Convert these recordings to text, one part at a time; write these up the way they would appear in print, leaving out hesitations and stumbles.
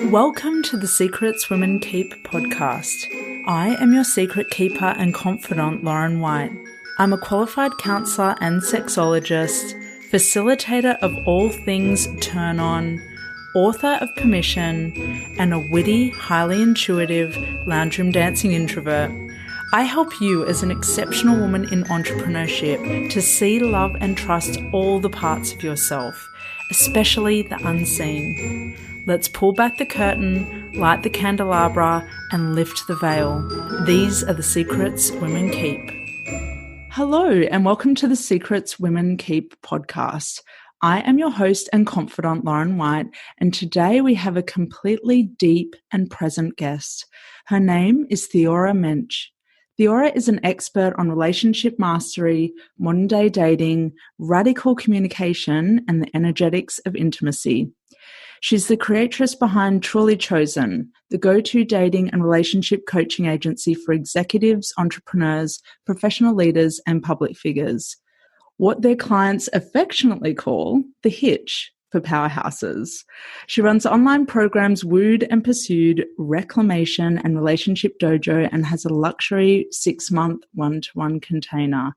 Welcome to the Secrets Women Keep podcast. I am your secret keeper and confidant, Lauren White. I'm a qualified counsellor and sexologist, facilitator of all things turn on, author of Permission, and a witty, highly intuitive lounge room dancing introvert. I help you as an exceptional woman in entrepreneurship to see, love, and trust all the parts of yourself, especially the unseen. Let's pull back the curtain, light the candelabra, and lift the veil. These are the secrets women keep. Hello, and welcome to the Secrets Women Keep podcast. I am your host and confidant, Lauren White, and today we have a completely deep and present guest. Her name is Theora Moench. Theora is an expert on relationship mastery, modern-day dating, radical communication, and the energetics of intimacy. She's the creatress behind Truly Chosen, the go-to dating and relationship coaching agency for executives, entrepreneurs, professional leaders, and public figures. What their clients affectionately call the hitch for powerhouses. She runs online programs Wooed and Pursued, Reclamation, and Relationship Dojo, and has a luxury 6-month one-to-one container.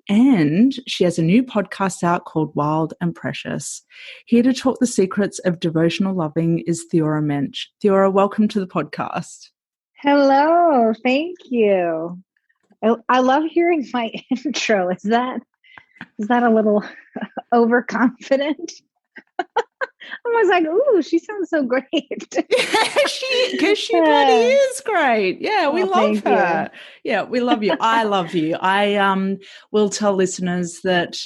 And she has a new podcast out called Wild and Precious. Here to talk the secrets of devotional loving is Theora Moench. Theora, welcome to the podcast. Hello, thank you. I love hearing my intro. Is that a little overconfident? I was like, ooh, she sounds so great. Because she bloody is great. Yeah, we love her. Yeah, we love you. I love you. I will tell listeners that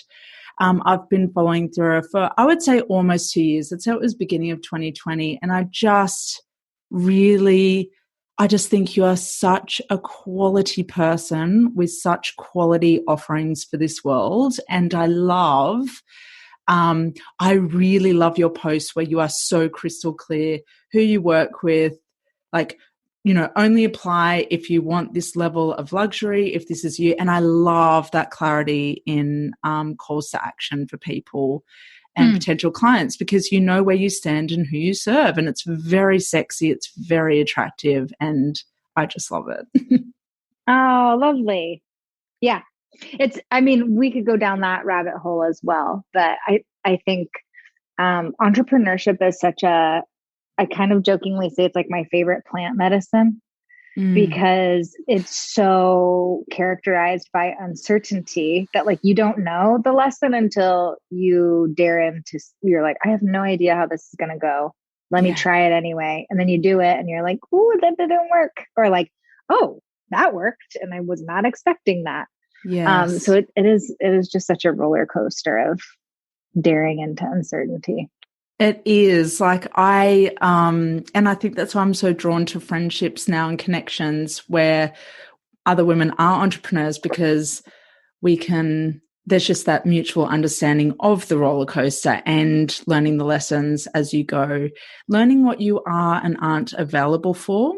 I've been following Theora for, I would say, almost 2 years. I'd say it was beginning of 2020. And I just think you are such a quality person with such quality offerings for this world. And I really love your posts where you are so crystal clear who you work with, like, you know, only apply if you want this level of luxury, if this is you. And I love that clarity in calls to action for people and potential clients, because you know where you stand and who you serve. And it's very sexy. It's very attractive. And I just love it. Oh, lovely. Yeah. We could go down that rabbit hole as well, but I think entrepreneurship is I kind of jokingly say it's like my favorite plant medicine because it's so characterized by uncertainty that, like, you don't know the lesson until you you're like, I have no idea how this is going to go. Let me try it anyway. And then you do it and you're like, ooh, that didn't work. Or like, oh, that worked. And I was not expecting that. Yes. So it is just such a roller coaster of daring into uncertainty. It is like and I think that's why I'm so drawn to friendships now and connections where other women are entrepreneurs, because there's just that mutual understanding of the roller coaster and learning the lessons as you go, learning what you are and aren't available for,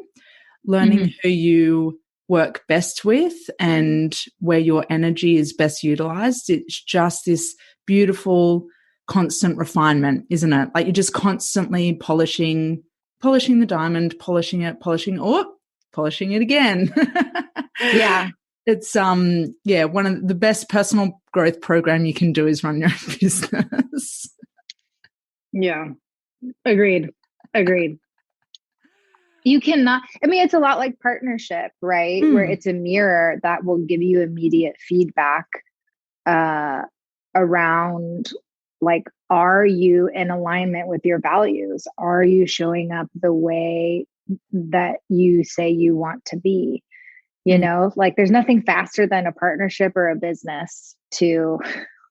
learning who you work best with and where your energy is best utilized. It's just this beautiful, constant refinement, isn't it? Like, you're just constantly polishing the diamond, polishing it again. Yeah. It's one of the best personal growth program you can do is run your own business. Yeah. Agreed. You cannot, it's a lot like partnership, right? Where it's a mirror that will give you immediate feedback around, like, are you in alignment with your values? Are you showing up the way that you say you want to be? You know, like, there's nothing faster than a partnership or a business to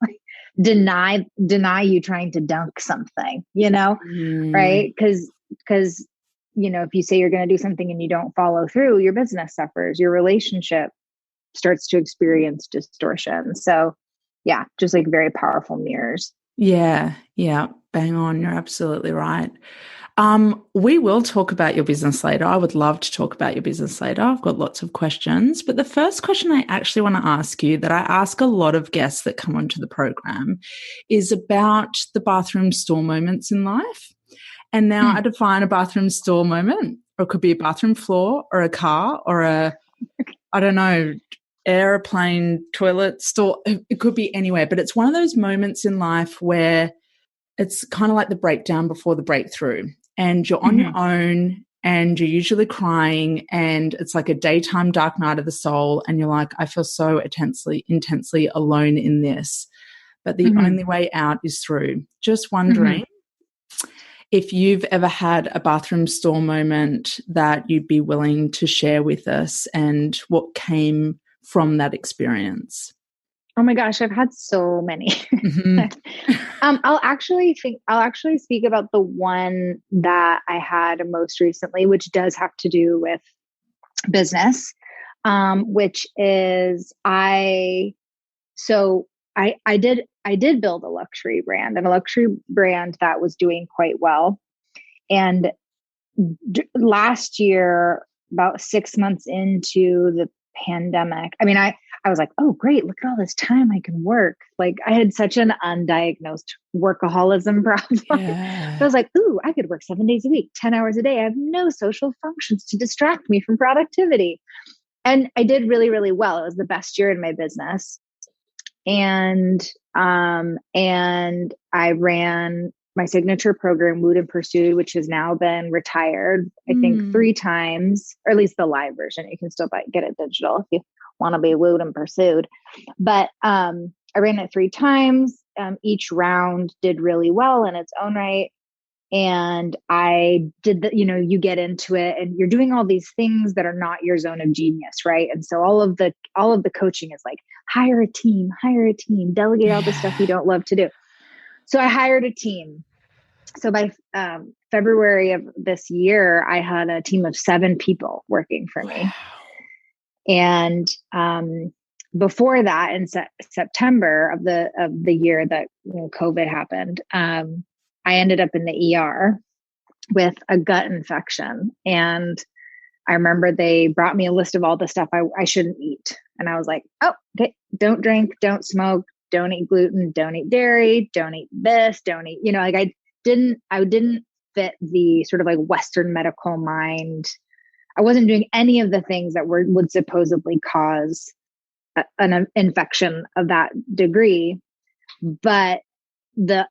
like, deny you trying to dunk something, you know, right? Because you know, if you say you're going to do something and you don't follow through, your business suffers, your relationship starts to experience distortion. So yeah, just like very powerful mirrors. Yeah. Bang on. You're absolutely right. We will talk about your business later. I would love to talk about your business later. I've got lots of questions, but the first question I actually want to ask you, that I ask a lot of guests that come onto the program, is about the bathroom stall moments in life. And now I define a bathroom stall moment, or it could be a bathroom floor or a car or I don't know, airplane, toilet, stall. It could be anywhere, but it's one of those moments in life where it's kind of like the breakdown before the breakthrough, and you're on your own and you're usually crying, and it's like a daytime dark night of the soul. And you're like, I feel so intensely alone in this, but the only way out is through. Just wondering if you've ever had a bathroom stall moment that you'd be willing to share with us, and what came from that experience. Oh my gosh, I've had so many. I'll actually speak about the one that I had most recently, which does have to do with business, which is I did build a luxury brand, and a luxury brand that was doing quite well. And last year, about 6 months into the pandemic, I mean, I was like, oh, great, look at all this time I can work. Like, I had such an undiagnosed workaholism problem. Yeah. I was like, ooh, I could work 7 days a week, 10 hours a day. I have no social functions to distract me from productivity. And I did really, really well. It was the best year in my business. And I ran my signature program, Wooed and Pursued, which has now been retired, I think 3 times, or at least the live version. You can still get it digital if you want to be wooed and pursued. But I ran it 3 times. Each round did really well in its own right. And I did you get into it and you're doing all these things that are not your zone of genius, right? And so all of the coaching is like, hire a team, delegate all the stuff you don't love to do. So I hired a team. So by February of this year, I had a team of 7 people working for me. And before that, in September of the year that COVID happened, I ended up in the ER with a gut infection. And I remember they brought me a list of all the stuff I shouldn't eat. And I was like, oh, okay, don't drink, don't smoke, don't eat gluten, don't eat dairy, don't eat this, don't eat, like I didn't fit the sort of like Western medical mind. I wasn't doing any of the things that would supposedly cause an infection of that degree, but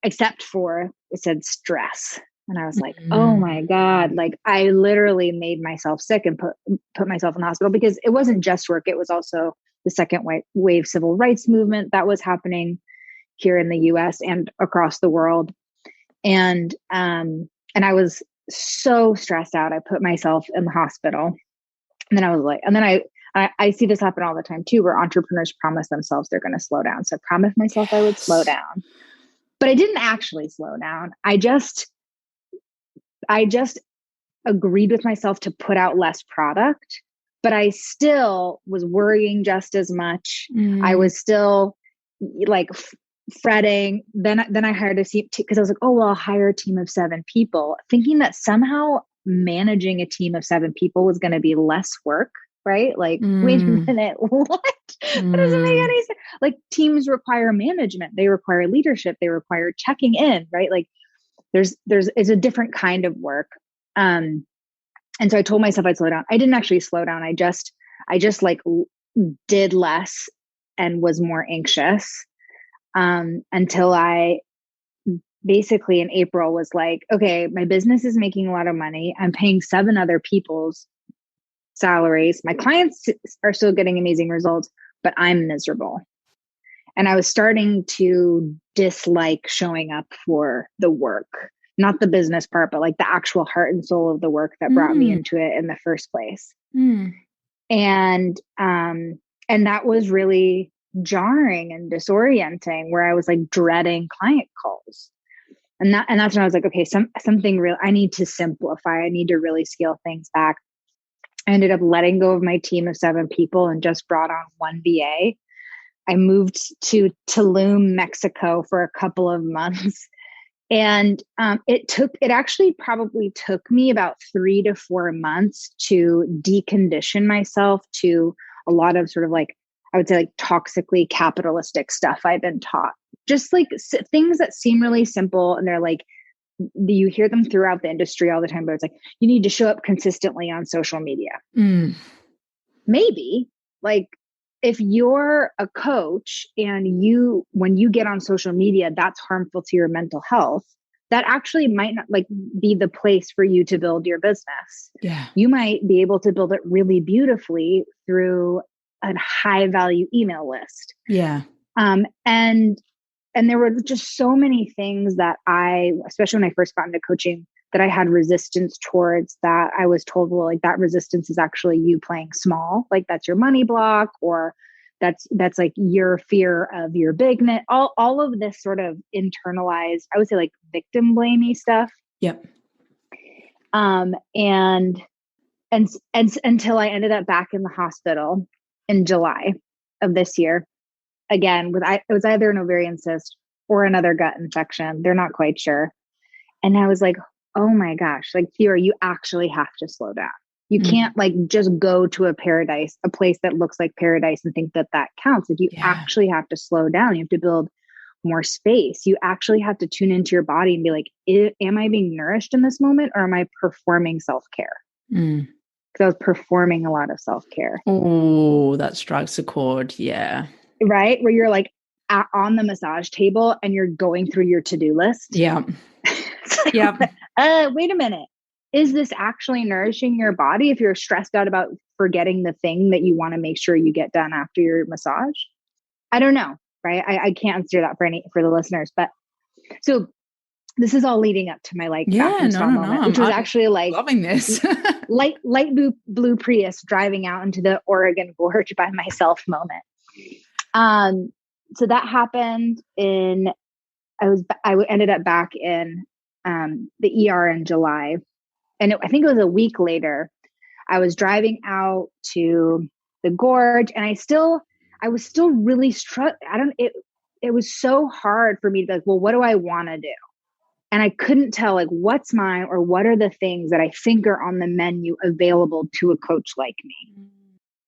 except for it said stress. And I was like, oh my God, like I literally made myself sick and put myself in the hospital, because it wasn't just work. It was also the second wave civil rights movement that was happening here in the US and across the world. And I was so stressed out. I put myself in the hospital. And then I was like, and then I see this happen all the time too, where entrepreneurs promise themselves they're going to slow down. So I promised myself I would slow down, but I didn't actually slow down. I just agreed with myself to put out less product, but I still was worrying just as much. I was still like fretting. Then I hired a team, because I was like, oh, well, I'll hire a team of 7 people, thinking that somehow managing a team of 7 people was going to be less work, right? Like, wait a minute, what? That doesn't make any sense. Like, teams require management, they require leadership, they require checking in, right? Like, it's a different kind of work. And so I told myself I'd slow down. I didn't actually slow down. I just like did less and was more anxious, until I basically in April was like, okay, my business is making a lot of money. I'm paying 7 other people's salaries. My clients are still getting amazing results, but I'm miserable. And I was starting to dislike showing up for the work, not the business part, but like the actual heart and soul of the work that brought me into it in the first place. And that was really jarring and disorienting, where I was like dreading client calls. And that's when I was like, okay, something real, I need to simplify. I need to really scale things back. I ended up letting go of my team of 7 people and just brought on 1 VA. I moved to Tulum, Mexico for a couple of months. And it actually probably took me about 3 to 4 months to decondition myself to a lot of sort of like, I would say like toxically capitalistic stuff I've been taught. Just like things that seem really simple, and they're like you hear them throughout the industry all the time, but it's like, you need to show up consistently on social media. Maybe, like, if you're a coach and when you get on social media, that's harmful to your mental health, that actually might not like be the place for you to build your business. Yeah. You might be able to build it really beautifully through a high value email list. Yeah. And there were just so many things that especially when I first got into coaching, that I had resistance towards, that I was told, well, like, that resistance is actually you playing small. Like, that's your money block, or that's like your fear of your bigness. All of this sort of internalized, I would say, like, victim blamey stuff. Yep. And until I ended up back in the hospital in July of this year. Again, it was either an ovarian cyst or another gut infection. They're not quite sure. And I was like, oh my gosh, like, Theora, you actually have to slow down. You can't like just go to a place that looks like paradise and think that counts. Like, you actually have to slow down. You have to build more space. You actually have to tune into your body and be like, am I being nourished in this moment, or am I performing self-care? Because I was performing a lot of self-care. Oh, that strikes a chord. Yeah. Right? Where you're like on the massage table and you're going through your to-do list. Yeah. Like, wait a minute. Is this actually nourishing your body if you're stressed out about forgetting the thing that you want to make sure you get done after your massage? I don't know. Right. I can't answer that for the listeners, but so this is all leading up to my bathroom stall moment, which was actually like loving this light blue Prius driving out into the Oregon Gorge by myself moment. So that happened I ended up back in the ER in July, and I think it was a week later. I was driving out to the gorge, and I was still really struck. It was so hard for me to be like, well, what do I want to do? And I couldn't tell, like, what's mine, or what are the things that I think are on the menu available to a coach like me,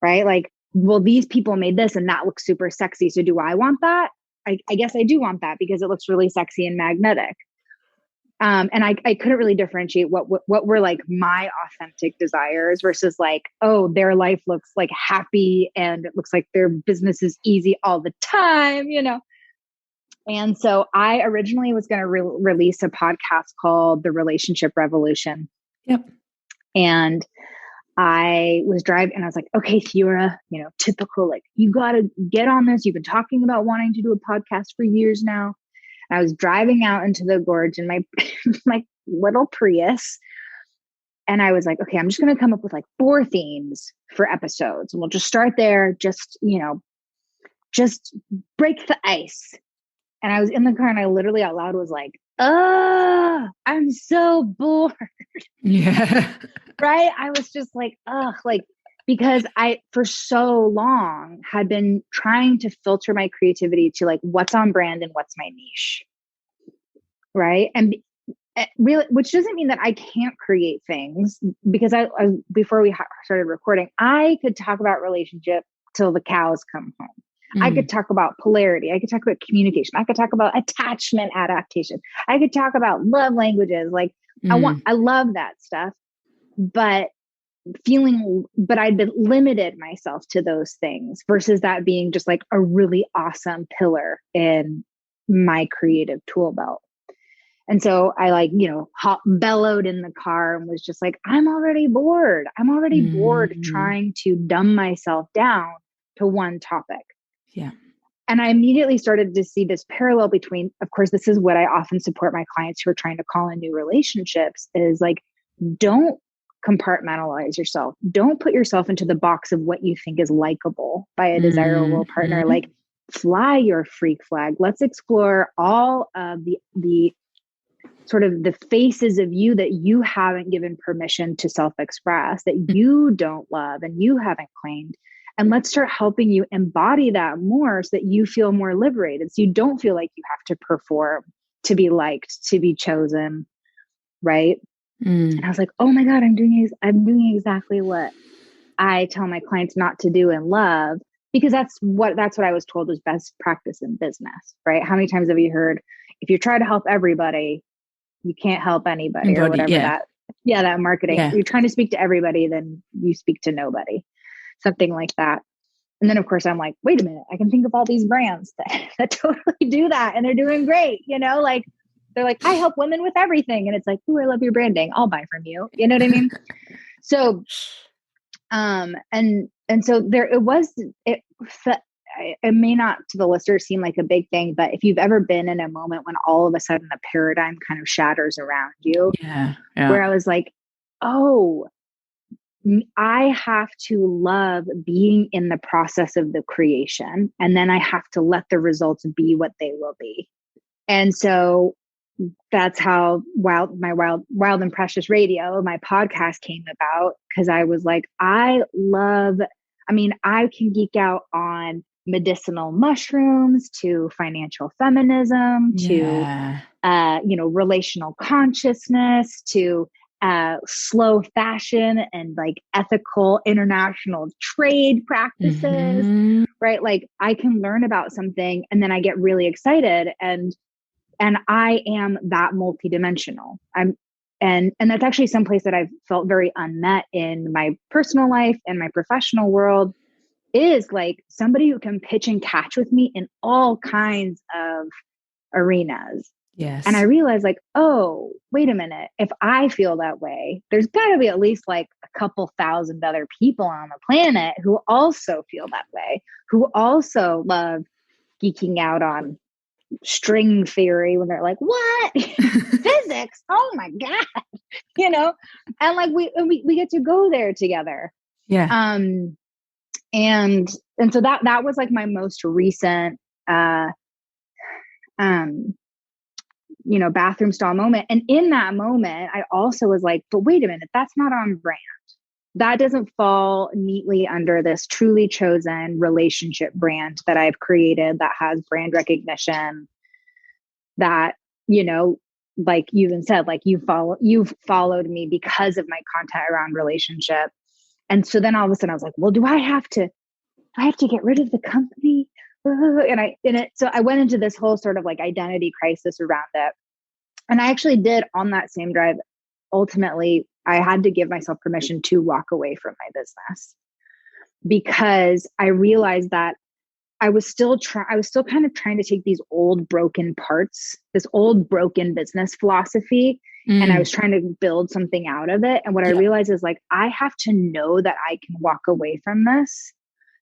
right? Like, well, these people made this and that looks super sexy. So do I want that? I guess I do want that because it looks really sexy and magnetic. And I couldn't really differentiate what were like my authentic desires versus like, oh, their life looks like happy and it looks like their business is easy all the time, you know? And so I originally was going to release a podcast called The Relationship Revolution. Yep. And I was driving and I was like, okay, Theora, typical, like, you got to get on this. You've been talking about wanting to do a podcast for years now. And I was driving out into the gorge in my little Prius. And I was like, okay, I'm just going to come up with like 4 themes for episodes. And we'll just start there. Just break the ice. And I was in the car and I literally out loud was like, I'm so bored. Yeah. Right. I was just like, because I, for so long, had been trying to filter my creativity to like what's on brand and what's my niche. Right. And really, which doesn't mean that I can't create things, because I before we started recording, I could talk about relationship till the cows come home. I could talk about polarity. I could talk about communication. I could talk about attachment adaptation. I could talk about love languages. Like I love that stuff, but I'd been limited myself to those things versus that being just like a really awesome pillar in my creative tool belt. And so I bellowed in the car and was just like, I'm already bored. I'm already bored trying to dumb myself down to one topic. Yeah. And I immediately started to see this parallel between, of course, this is what I often support my clients who are trying to call in new relationships, is like, don't compartmentalize yourself. Don't put yourself into the box of what you think is likable by a desirable partner. Like, fly your freak flag. Let's explore all of the sort of the faces of you that you haven't given permission to self-express, that you don't love and you haven't claimed. And let's start helping you embody that more so that you feel more liberated. So you don't feel like you have to perform to be liked, to be chosen. Right. And I was like, oh my God, I'm doing exactly what I tell my clients not to do in love, because that's what I was told was best practice in business. Right. How many times have you heard, if you try to help everybody, you can't help anybody or Embody, whatever yeah. that marketing. Yeah. You're trying to speak to everybody, then you speak to nobody, something like that. And then of course I'm like, wait a minute, I can think of all these brands that totally do that. And they're doing great. You know, like they're like, I help women with everything. And it's like, oh, I love your branding. I'll buy from you. You know what I mean? So, and so there, it may not to the listener seem like a big thing, but if you've ever been in a moment when all of a sudden the paradigm kind of shatters around you, where I was like, oh, I have to love being in the process of the creation. And then I have to let the results be what they will be. And so that's how Wild and Precious Radio, my podcast, came about. Cause I was like, I can geek out on medicinal mushrooms to financial feminism to, relational consciousness to slow fashion and like ethical international trade practices, right? Like I can learn about something and then I get really excited and I am that multidimensional. And that's actually someplace that I've felt very unmet in my personal life and my professional world, is like somebody who can pitch and catch with me in all kinds of arenas. Yes. And I realized like, oh, wait a minute. If I feel that way, there's got to be at least like a couple thousand other people on the planet who also feel that way, who also love geeking out on string theory when they're like, what? Physics? Oh my God. You know? And like we get to go there together. Yeah. And so that was like my most recent bathroom stall moment. And in that moment, I also was like, but wait a minute, that's not on brand. That doesn't fall neatly under this truly chosen relationship brand that I've created that has brand recognition that, like you even said, like you've followed me because of my content around relationship. And so then all of a sudden I was like, well, do I have to get rid of the company? So I went into this whole sort of like identity crisis around it. And I actually did, on that same drive, ultimately, I had to give myself permission to walk away from my business because I realized that I was still kind of trying to take these old broken parts, this old broken business philosophy, and I was trying to build something out of it. And what I realized is like, I have to know that I can walk away from this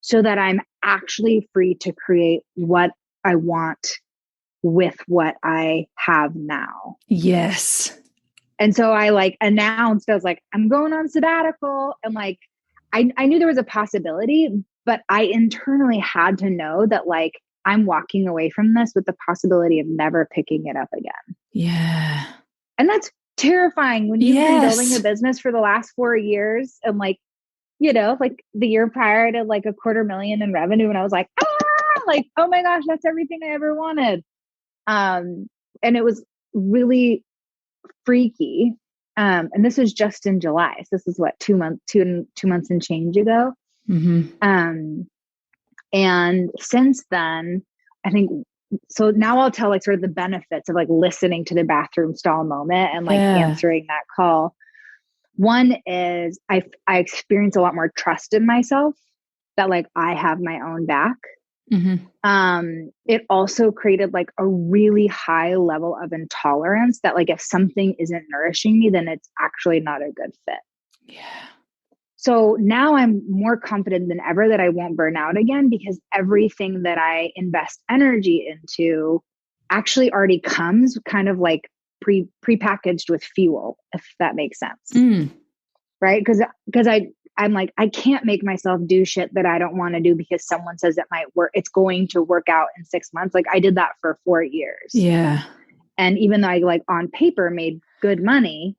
so that I'm actually free to create what I want with what I have now. Yes. And so I like announced, I was like, I'm going on sabbatical. And like, I knew there was a possibility, but I internally had to know that like, I'm walking away from this with the possibility of never picking it up again. Yeah. And that's terrifying when you've been building a business for the last 4 years and like, like the year prior to like $250,000 in revenue. And I was like, like, oh my gosh, that's everything I ever wanted. And it was really freaky. And this was just in July. So this is what, 2 months and change ago. Mm-hmm. And since then, I think, so now I'll tell like sort of the benefits of like listening to the bathroom stall moment and like answering that call. One is I experience a lot more trust in myself that like I have my own back. Mm-hmm. It also created like a really high level of intolerance that like if something isn't nourishing me, then it's actually not a good fit. Yeah. So now I'm more confident than ever that I won't burn out again because everything that I invest energy into actually already comes kind of like prepackaged with fuel, if that makes sense. Right? Because I'm like, I can't make myself do shit that I don't want to do because someone says it might work. It's going to work out in 6 months. Like I did that for 4 years. Yeah. And even though I like on paper made good money,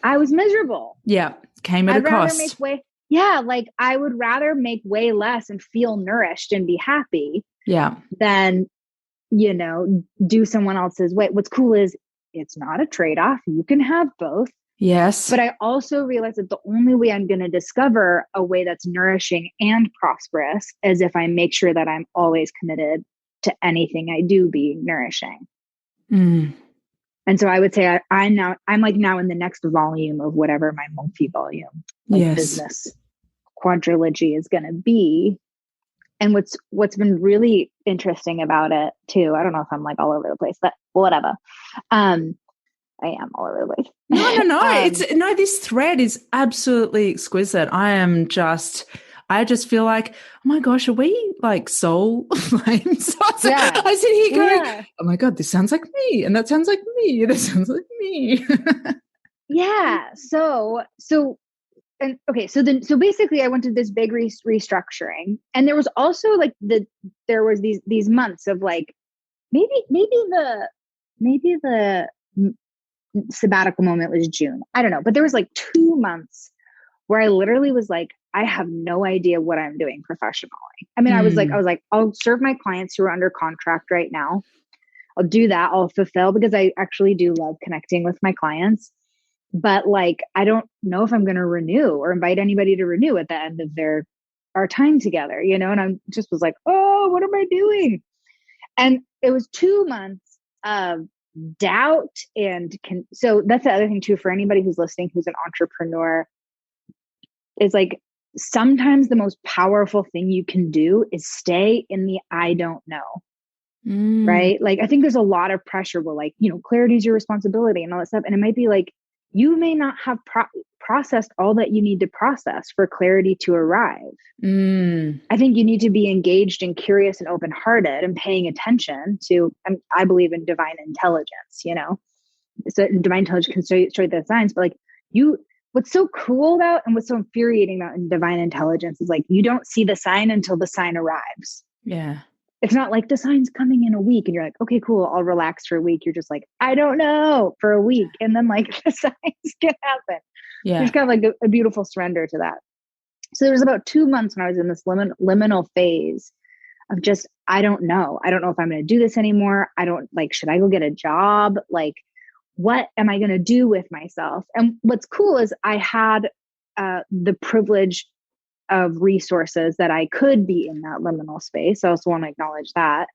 I was miserable. Yeah. Came at a cost. Like I would rather make way less and feel nourished and be happy. Yeah. Than, do someone else's way. What's cool is it's not a trade-off. You can have both. Yes. But I also realized that the only way I'm going to discover a way that's nourishing and prosperous is if I make sure that I'm always committed to anything I do being nourishing. And so I would say I'm like now in the next volume of whatever my multi-volume like Yes. business quadrilogy is going to be. And what's been really interesting about it too, I don't know if I'm like all over the place, but whatever. I am all over the place. No. This thread is absolutely exquisite. I just feel like, oh my gosh, are we like soul flames? Yeah. I sit here going, Yeah. oh my God, this sounds like me. And that sounds like me. And that sounds like me. Yeah. So basically I went to this big restructuring, and there was also like there was these months of like, maybe the sabbatical moment was June. I don't know, but there was like 2 months where I literally was like, I have no idea what I'm doing professionally. I mean, I was like, I'll serve my clients who are under contract right now. I'll do that. I'll fulfill, because I actually do love connecting with my clients. But like, I don't know if I'm going to renew or invite anybody to renew at the end of our time together, you know? And I just was like, oh, what am I doing? And it was 2 months of doubt. So that's the other thing too, for anybody who's listening, who's an entrepreneur, is like, sometimes the most powerful thing you can do is stay in the I don't know. Right? Like, I think there's a lot of pressure where like, clarity is your responsibility and all that stuff. And it might be like, you may not have processed all that you need to process for clarity to arrive. I think you need to be engaged and curious and open-hearted and paying attention to, I believe in divine intelligence, so divine intelligence can show you the signs, but like what's so cool about and what's so infuriating about in divine intelligence is like, you don't see the sign until the sign arrives. Yeah. It's not like the sign's coming in a week and you're like, okay, cool, I'll relax for a week. You're just like, I don't know, for a week. And then like the signs can happen. Yeah. There's kind of like a beautiful surrender to that. So there was about 2 months when I was in this liminal phase of just, I don't know. I don't know if I'm going to do this anymore. I don't like, should I go get a job? Like, what am I going to do with myself? And what's cool is I had the privilege of resources that I could be in that liminal space. I also want to acknowledge that.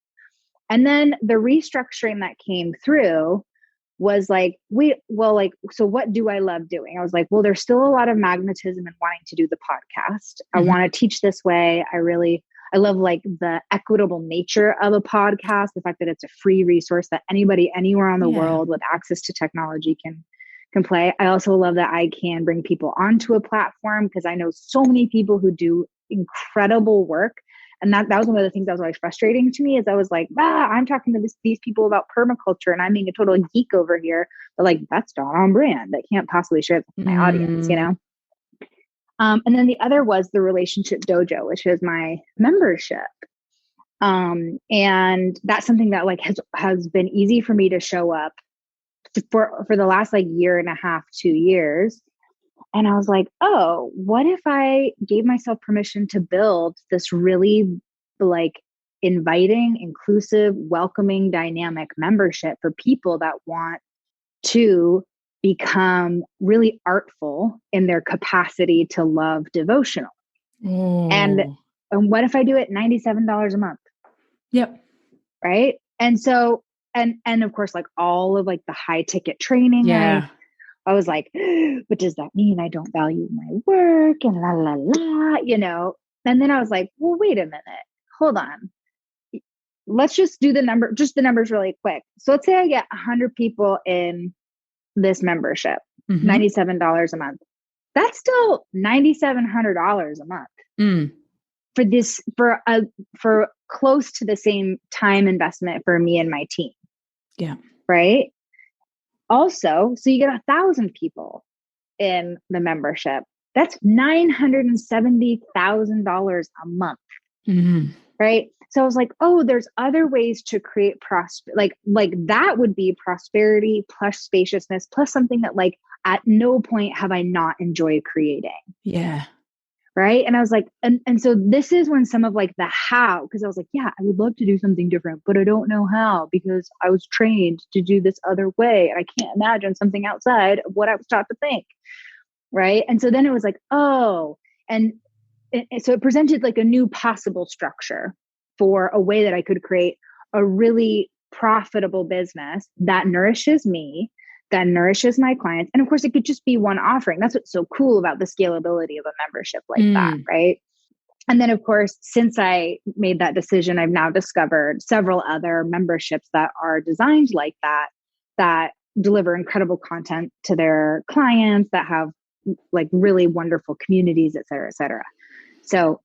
And then the restructuring that came through was like, so what do I love doing? I was like, well, there's still a lot of magnetism in wanting to do the podcast. I want to teach this way. I love like the equitable nature of a podcast, the fact that it's a free resource that anybody anywhere on the world with access to technology can play. I also love that I can bring people onto a platform, because I know so many people who do incredible work. And that was one of the things that was always frustrating to me, is I was like, I'm talking to these people about permaculture and I'm being a total geek over here. But like, that's not on brand. I can't possibly share that with my audience, And then the other was the Relationship Dojo, which is my membership. And that's something that like has been easy for me to show up for the last like year and a half, 2 years. And I was like, oh, what if I gave myself permission to build this really like inviting, inclusive, welcoming, dynamic membership for people that want to become really artful in their capacity to love devotional. And what if I do it $97 a month? Yep. Right. And so, and of course, like all of like the high ticket training, yeah. I was like, but does that mean I don't value my work and la, la, la, And then I was like, well, wait a minute, hold on. Let's just do the numbers really quick. So let's say I get 100 people in this membership, $97 a month. That's still $9,700 a month for this, for close to the same time investment for me and my team. Yeah. Right. Also, so you get 1,000 people in the membership. That's $970,000 a month. Right. So I was like, oh, there's other ways to create like that would be prosperity plus spaciousness plus something that like at no point have I not enjoyed creating. Yeah. Right. And I was like, and so this is when some of like the how, because I was like, yeah, I would love to do something different, but I don't know how, because I was trained to do this other way. And I can't imagine something outside of what I was taught to think. Right. And so then it was like, oh, and so it presented like a new possible structure for a way that I could create a really profitable business that nourishes me, that nourishes my clients. And of course, it could just be one offering. That's what's so cool about the scalability of a membership like that, right? And then, of course, since I made that decision, I've now discovered several other memberships that are designed like that, that deliver incredible content to their clients, that have like really wonderful communities, et cetera, et cetera. So,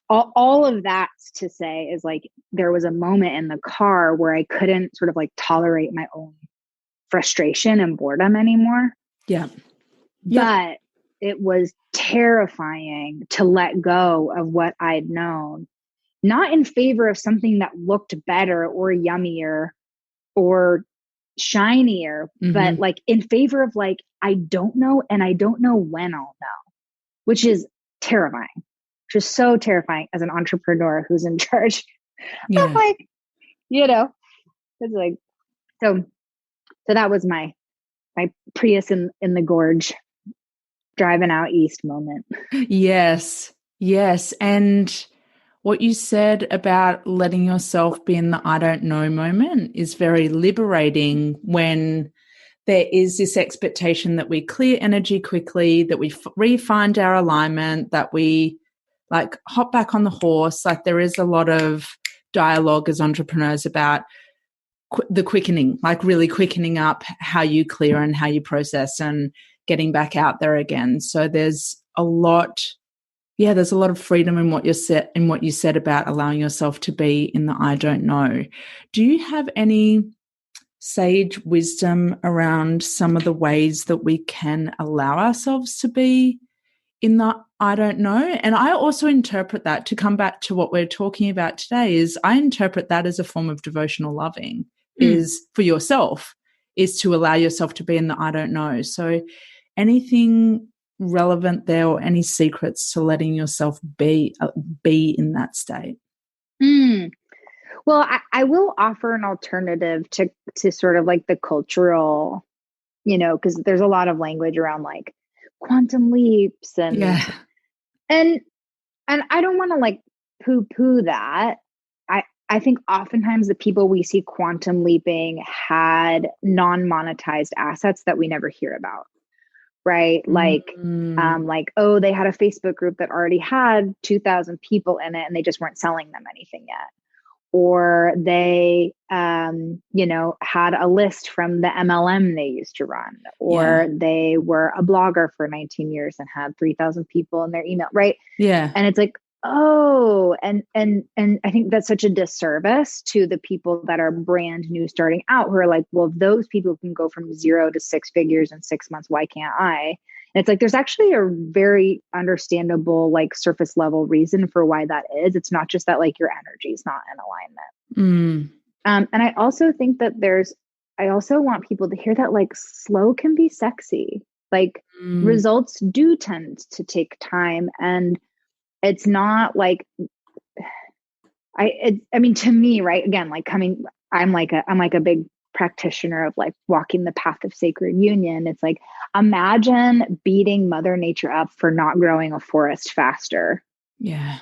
all of that to say is like, there was a moment in the car where I couldn't sort of like tolerate my own frustration and boredom anymore. Yeah. But it was terrifying to let go of what I'd known, not in favor of something that looked better or yummier or shinier, but like in favor of like, I don't know. And I don't know when I'll know, which is terrifying, which is so terrifying as an entrepreneur who's in charge. I'm like, it's like, so that was my Prius in the gorge driving out east moment. Yes. And what you said about letting yourself be in the I don't know moment is very liberating, when there is this expectation that we clear energy quickly, that we re-find our alignment, that we like hop back on the horse. Like there is a lot of dialogue as entrepreneurs about the quickening, like really quickening up how you clear and how you process and getting back out there again. So there's a lot of freedom in what you said about allowing yourself to be in the I don't know. Do you have any sage wisdom around some of the ways that we can allow ourselves to be in the I don't know? And I also interpret that, to come back to what we're talking about today, is I interpret that as a form of devotional loving, is for yourself, is to allow yourself to be in the I don't know. So anything relevant there, or any secrets to letting yourself be in that state? Well, I will offer an alternative to sort of like the cultural, because there's a lot of language around like quantum leaps and I don't want to like poo-poo that. I think oftentimes the people we see quantum leaping had non-monetized assets that we never hear about. Right. Like, oh, they had a Facebook group that already had 2,000 people in it and they just weren't selling them anything yet. Or they, had a list from the MLM they used to run, or they were a blogger for 19 years and had 3,000 people in their email. Right. Yeah. And it's like, oh, and I think that's such a disservice to the people that are brand new starting out, who are like, well, if those people can go from 0 to 6 figures in 6 months, why can't I? And it's like, there's actually a very understandable, like surface level reason for why that is. It's not just that like your energy is not in alignment. And I also think that I also want people to hear that like slow can be sexy. Like results do tend to take time, and it's not like, I mean, to me, right. Again, like I'm like a big practitioner of like walking the path of sacred union. It's like, imagine beating Mother Nature up for not growing a forest faster. Yeah.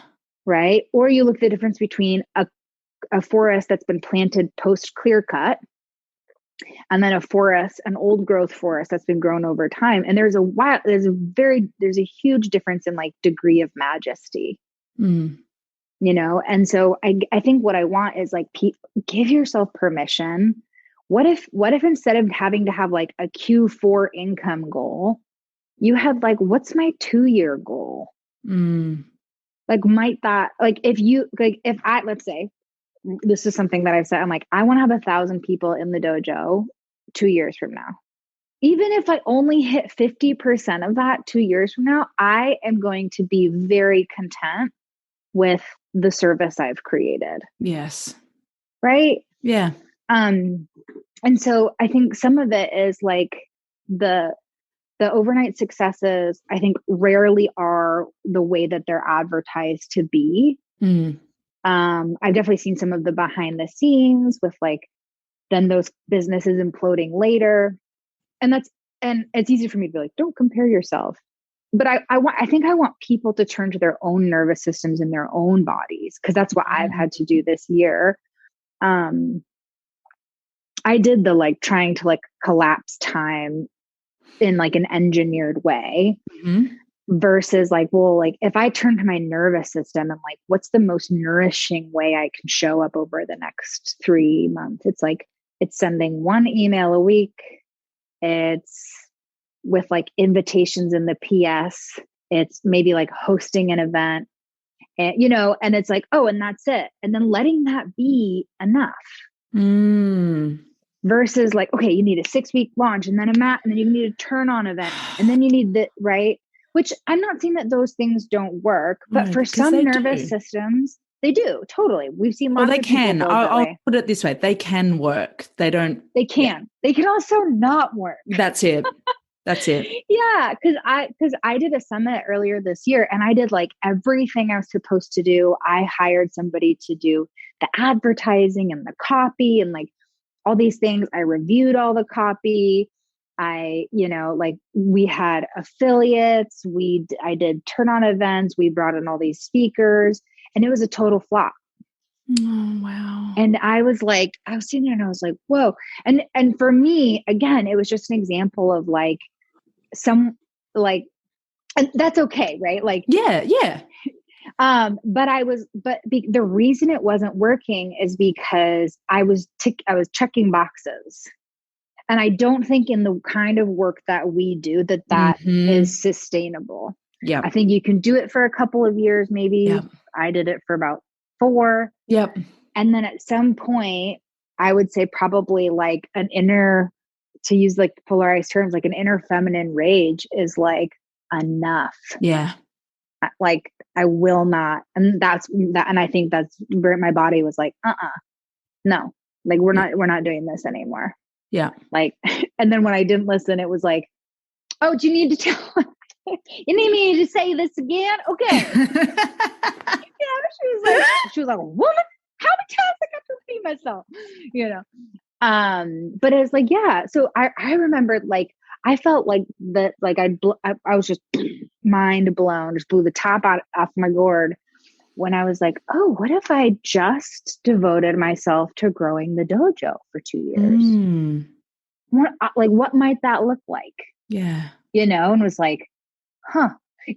Right. Or you look at the difference between a forest that's been planted post clear cut, and then an old growth forest that's been grown over time. And there's a huge difference in like degree of majesty, And so I think what I want is like, give yourself permission. What if instead of having to have like a Q4 income goal, you had like, what's my 2-year goal? Like, might that, like, let's say, this is something that I've said, I'm like, I want to have 1,000 people in the dojo 2 years from now. Even if I only hit 50% of that 2 years from now, I am going to be very content with the service I've created. Yes. Right? Yeah. And so I think some of it is like the overnight successes, I think rarely are the way that they're advertised to be. I've definitely seen some of the behind the scenes with like, then those businesses imploding later. And it's easy for me to be like, don't compare yourself. But I think I want people to turn to their own nervous systems in their own bodies, because that's what I've had to do this year. I did the like trying to like collapse time in like an engineered way versus like, well, like if I turn to my nervous system and like, what's the most nourishing way I can show up over the next 3 months? It's like, it's sending one email a week. It's with like invitations in the PS. It's maybe like hosting an event and, you know, and it's like, oh, and that's it. And then letting that be enough. Versus like, okay, you need a 6-week launch and then a mat, and then you need a turn on event. And then you need the right, which I'm not saying that those things don't work, but for some nervous systems, they do. Totally. We've seen lots of people build that way. I'll put it this way. They can work. They don't. They can. Yeah. They can also not work. That's it. That's it. Yeah. Cause I did a summit earlier this year and I did like everything I was supposed to do. I hired somebody to do the advertising and the copy and like all these things. I reviewed all the copy. Like we had affiliates. I did turn on events. We brought in all these speakers and it was a total flop. Oh, wow. And I was sitting there and I was like, whoa. And for me, again, it was just an example of like and that's okay. Right. Like, yeah. But the reason it wasn't working is because I was checking boxes. And I don't think in the kind of work that we do that is sustainable. Yeah. I think you can do it for a couple of years, maybe. Yep. I did it for about 4. Yep. And then at some point, I would say probably like an inner, to use like polarized terms, like an inner feminine rage is like enough. Yeah. Like I will not. And that's that. And I think that's where my body was like, no, like we're not doing this anymore. Yeah. Like, and then when I didn't listen, it was like, oh, do you need to tell, you need me to say this again? Okay. She was like, woman, how many times I got to repeat myself, you know? But it was like, yeah. So I remembered like, I felt like that, like I was just mind blown, just blew the top off my gourd when I was like, oh, what if I just devoted myself to growing the dojo for 2 years? What might that look like? Yeah. You know, and was like, huh.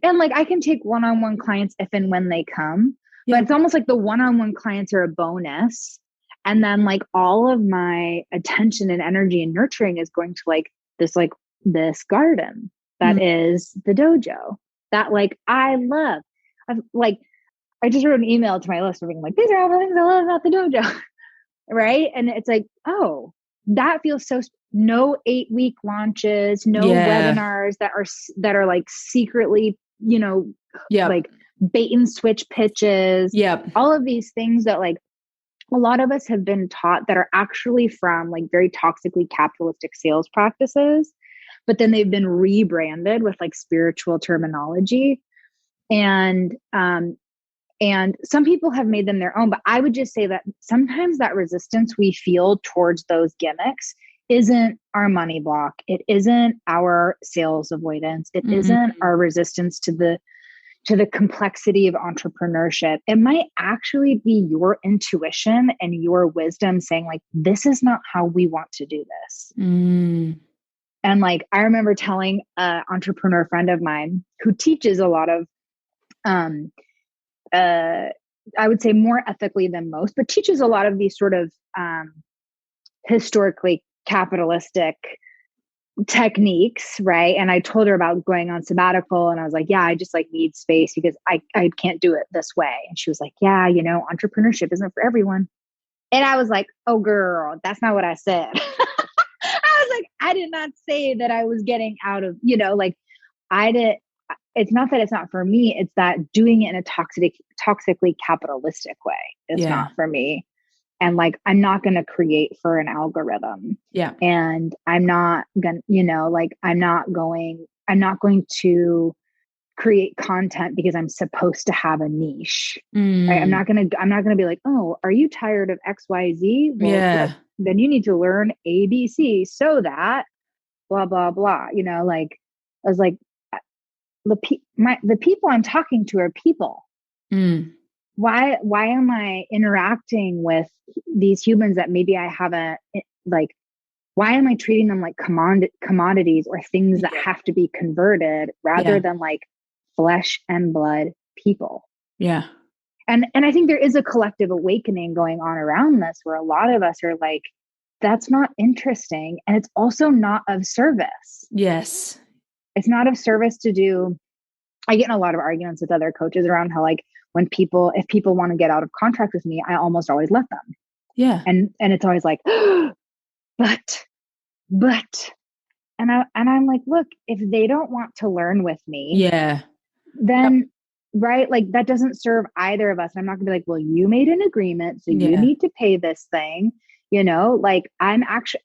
And like, I can take one-on-one clients if and when they come, but it's almost like the one-on-one clients are a bonus. And then like all of my attention and energy and nurturing is going to like this garden that is the dojo that like I love. I just wrote an email to my list being like, these are all the things I love about the dojo. Right. And it's like, oh, that feels so, no 8-week launches, no webinars that are like secretly, you know, like bait and switch pitches. All of these things that like a lot of us have been taught that are actually from like very toxically capitalistic sales practices, but then they've been rebranded with like spiritual terminology. And some people have made them their own, but I would just say that sometimes that resistance we feel towards those gimmicks isn't our money block. It isn't our sales avoidance. It isn't our resistance to the complexity of entrepreneurship. It might actually be your intuition and your wisdom saying like, this is not how we want to do this. And like, I remember telling an entrepreneur friend of mine who teaches a lot of, I would say more ethically than most, but teaches a lot of these sort of historically capitalistic techniques, right? And I told her about going on sabbatical and I was like, yeah, I just like need space because I can't do it this way. And she was like, yeah, you know, entrepreneurship isn't for everyone. And I was like, oh girl, that's not what I said. I was like, I did not say that I was getting out of, you know, like it's not that it's not for me. It's that doing it in a toxically capitalistic way is not for me. And like, I'm not going to create for an algorithm. Yeah. And I'm not going to, you know, like, I'm not going to create content because I'm supposed to have a niche. Right? I'm not going to be like, oh, are you tired of XYZ? Well, then you need to learn ABC so that blah, blah, blah, you know, like, I was like, the people I'm talking to are people. why am I interacting with these humans that maybe I haven't, like, why am I treating them like commodities or things that have to be converted rather than like flesh and blood people? Yeah. And I think there is a collective awakening going on around this where a lot of us are like, that's not interesting. And it's also not of service. Yes. It's not of service to do. I get in a lot of arguments with other coaches around how, like, if people want to get out of contract with me, I almost always let them. Yeah. And it's always like, but, and I'm like, look, if they don't want to learn with me, then right, like that doesn't serve either of us. I'm not gonna be like, well, you made an agreement, so you need to pay this thing. Like I'm actually,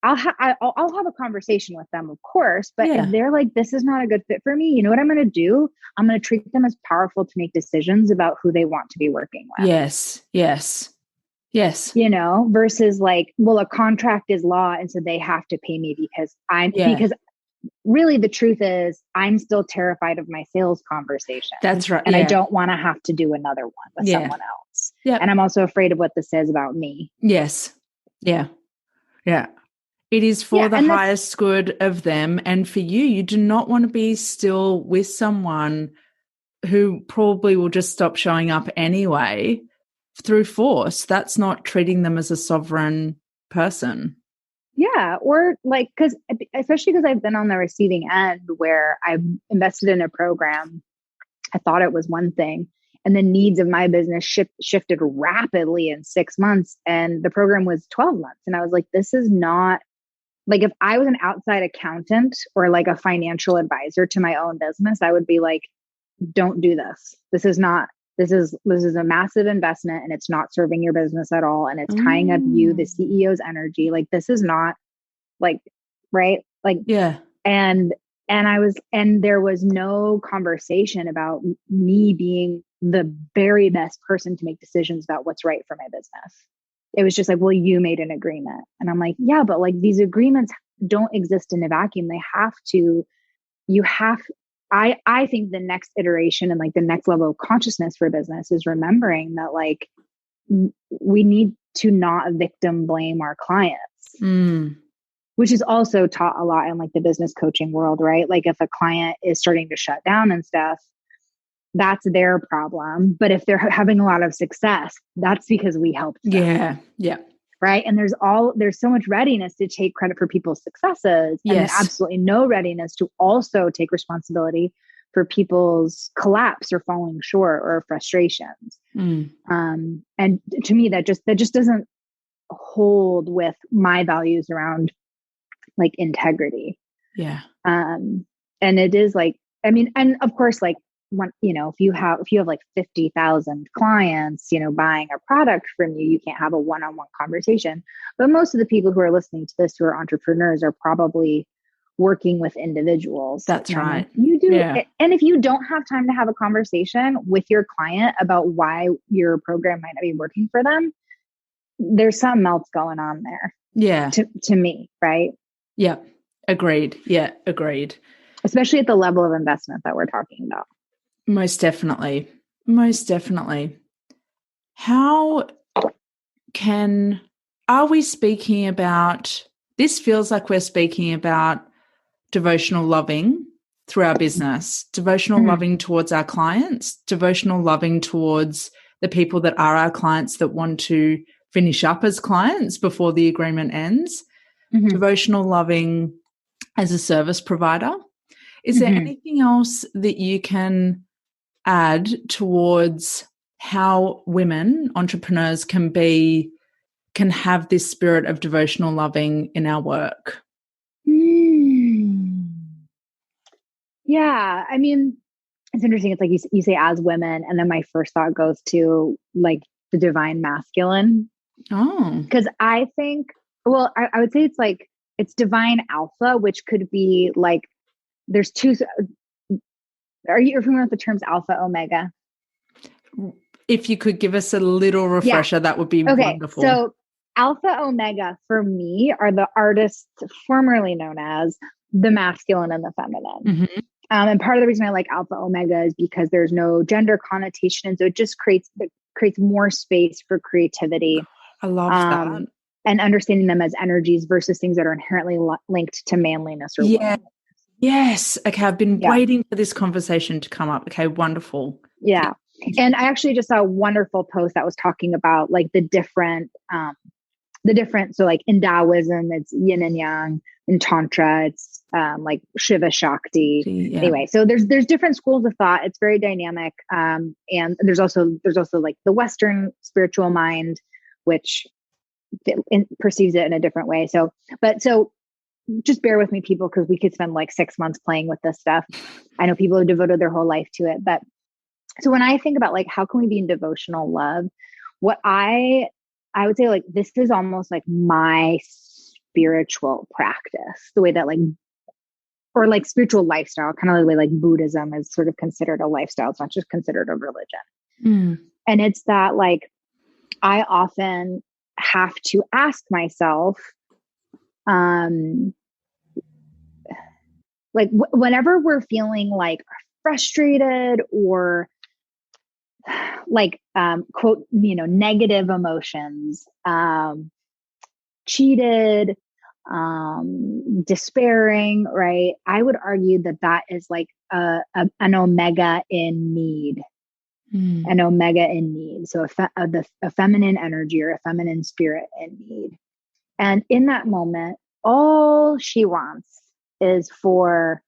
I'll have a conversation with them, of course, but if they're like, this is not a good fit for me, you know what I'm going to do? I'm going to treat them as powerful to make decisions about who they want to be working with. Yes. Versus like, well, a contract is law. And so they have to pay me because really the truth is I'm still terrified of my sales conversation. That's right. And I don't want to have to do another one with someone else. And I'm also afraid of what this says about me. Yes. Yeah. It is for the highest good of them. And for you, you do not want to be still with someone who probably will just stop showing up anyway through force. That's not treating them as a sovereign person. Yeah. Or like, especially because I've been on the receiving end where I've invested in a program. I thought it was one thing, and the needs of my business shifted rapidly in 6 months. And the program was 12 months. And I was like, this is not, like, if I was an outside accountant or like a financial advisor to my own business, I would be like, don't do this. This is a massive investment and it's not serving your business at all. And it's tying up you, the CEO's energy. Like, this is not like, right. Like, and there was no conversation about me being the very best person to make decisions about what's right for my business. It was just like, well, you made an agreement. And I'm like, yeah, but like these agreements don't exist in a vacuum. I think the next iteration and like the next level of consciousness for business is remembering that like we need to not victim blame our clients, which is also taught a lot in like the business coaching world, right? Like if a client is starting to shut down and stuff, that's their problem. But if they're having a lot of success, that's because we helped them. Yeah. Right. And there's so much readiness to take credit for people's successes and then absolutely no readiness to also take responsibility for people's collapse or falling short or frustrations. And to me, that just doesn't hold with my values around like integrity. Yeah. And it is like, I mean, and of course, like, when, if you have like 50,000 clients, buying a product from you, you can't have a one-on-one conversation. But most of the people who are listening to this who are entrepreneurs are probably working with individuals. That's right. You do. Yeah. And if you don't have time to have a conversation with your client about why your program might not be working for them, there's something else going on there. Yeah. To me, right? Yeah. Agreed. Yeah. Agreed. Especially at the level of investment that we're talking about. Most definitely. Are we speaking about, this feels like we're speaking about devotional loving through our business, devotional loving towards our clients, devotional loving towards the people that are our clients that want to finish up as clients before the agreement ends, devotional loving as a service provider. Is there anything else that you can add towards how women entrepreneurs can have this spirit of devotional loving in our work? Yeah, I mean, it's interesting. It's like you say as women, and then my first thought goes to like the divine masculine. Oh, because I think, well, I would say it's divine alpha, which could be like there's two. Are you familiar with the terms alpha, omega? If you could give us a little refresher, that would be wonderful. So alpha, omega for me are the artists formerly known as the masculine and the feminine. And part of the reason I like alpha omega is because there's no gender connotation. And so it just creates more space for creativity. I love that. And understanding them as energies versus things that are inherently linked to manliness or womanliness. Yes. Okay. I've been waiting for this conversation to come up. Okay. Wonderful. Yeah. And I actually just saw a wonderful post that was talking about like the different, so like in Taoism, it's yin and yang. In Tantra, it's like Shiva Shakti. Yeah. Anyway, so there's different schools of thought. It's very dynamic. And there's also like the Western spiritual mind, which perceives it in a different way. So just bear with me, people, because we could spend like 6 months playing with this stuff. I know people have devoted their whole life to it. But so when I think about like, how can we be in devotional love? What I would say, like, this is almost like my spiritual practice, the way that or like spiritual lifestyle, kind of the way like Buddhism is sort of considered a lifestyle. It's not just considered a religion. And it's that like, I often have to ask myself, like whenever we're feeling like frustrated or like, quote, negative emotions, cheated, despairing, right? I would argue that is like an omega in need, an omega in need. So a feminine energy or a feminine spirit in need. And in that moment, all she wants is for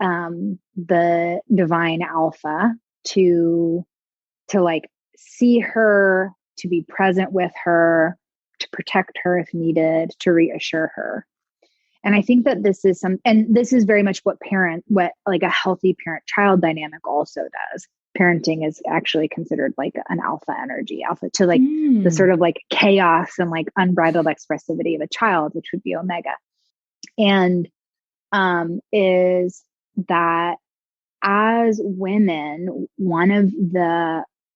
the divine alpha to like see her, to be present with her, to protect her if needed, to reassure her. And I think that this is this is very much what like a healthy parent-child dynamic also does. Parenting is actually considered like an alpha energy, alpha to like the sort of like chaos and like unbridled expressivity of a child, which would be omega. And is that as women, one of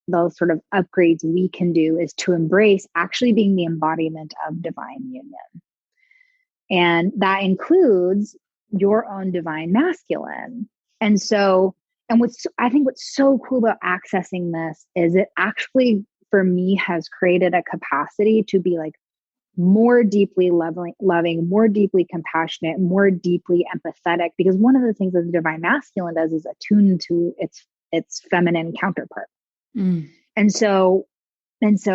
those sort of upgrades we can do is to embrace actually being the embodiment of divine union. And that includes your own divine masculine. And so, I think what's so cool about accessing this is it actually, for me, has created a capacity to be like more deeply loving, more deeply compassionate, more deeply empathetic. Because one of the things that the divine masculine does is attune to its feminine counterpart. And so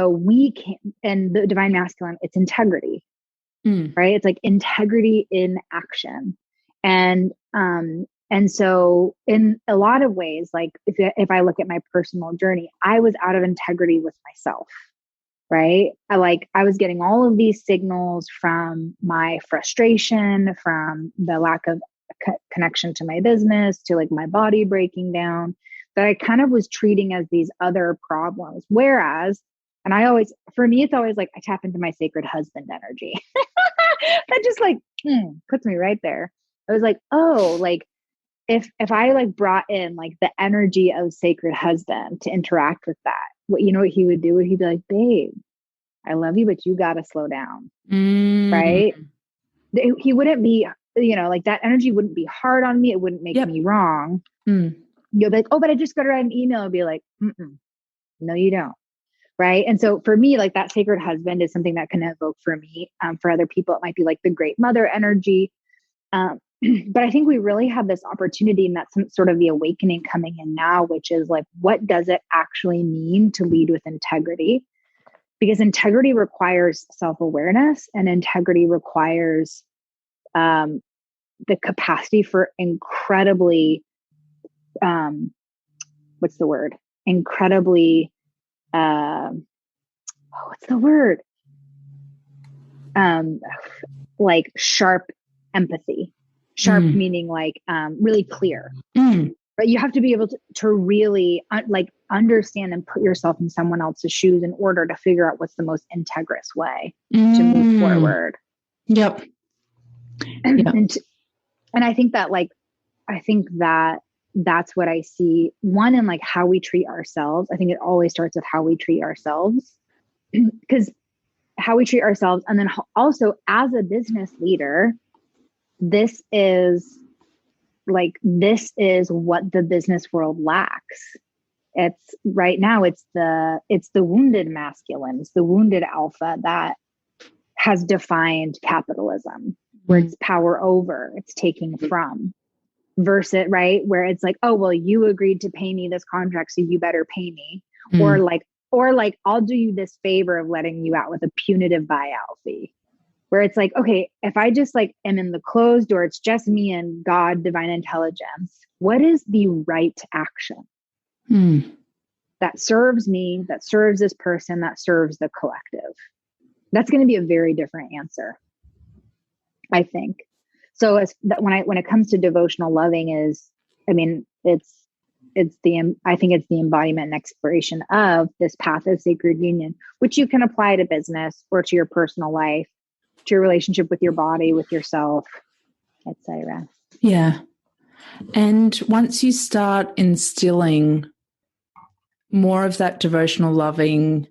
we can, and the divine masculine, it's integrity, right? It's like integrity in action. And so in a lot of ways, like if I look at my personal journey, I was out of integrity with myself, right? I was getting all of these signals from my frustration, from the lack of connection to my business, to like my body breaking down, that I kind of was treating as these other problems. Whereas, for me, it's always like I tap into my sacred husband energy. That just like puts me right there. I was like, oh, like if I like brought in like the energy of sacred husband to interact with that, what he would do? He'd be like, babe, I love you, but you got to slow down. Right. He wouldn't be, like that energy wouldn't be hard on me. It wouldn't make me wrong. You'll be like, oh, but I just got to write an email and be like, no, you don't. Right. And so for me, like that sacred husband is something that can evoke for me. For other people, it might be like the great mother energy. But I think we really have this opportunity, and that's some sort of the awakening coming in now, which is like, what does it actually mean to lead with integrity? Because integrity requires self-awareness, and integrity requires the capacity for incredibly, what's the word? Incredibly, what's the word? Like sharp empathy. Sharp meaning like really clear. But you have to be able to really like understand and put yourself in someone else's shoes in order to figure out what's the most integrous way to move forward. Yep. And I think that that's what I see. One, in like how we treat ourselves. I think it always starts with how we treat ourselves, because how we treat ourselves. And then also as a business leader, this is like, this is what the business world lacks. It's right now, it's the wounded masculine, it's the wounded alpha that has defined capitalism, where it's power over, it's taking from, versus, right, where it's like, oh, well, you agreed to pay me this contract, so you better pay me. Or like, I'll do you this favor of letting you out with a punitive buyout fee. Where it's like, okay, if I just like am in the closed door, it's just me and God, divine intelligence. What is the right action that serves me, that serves this person, that serves the collective? That's going to be a very different answer, I think. So when it comes to devotional loving I think it's the embodiment and exploration of this path of sacred union, which you can apply to business or to your personal life, to your relationship with your body, with yourself, etc. Yeah. And once you start instilling more of that devotional loving,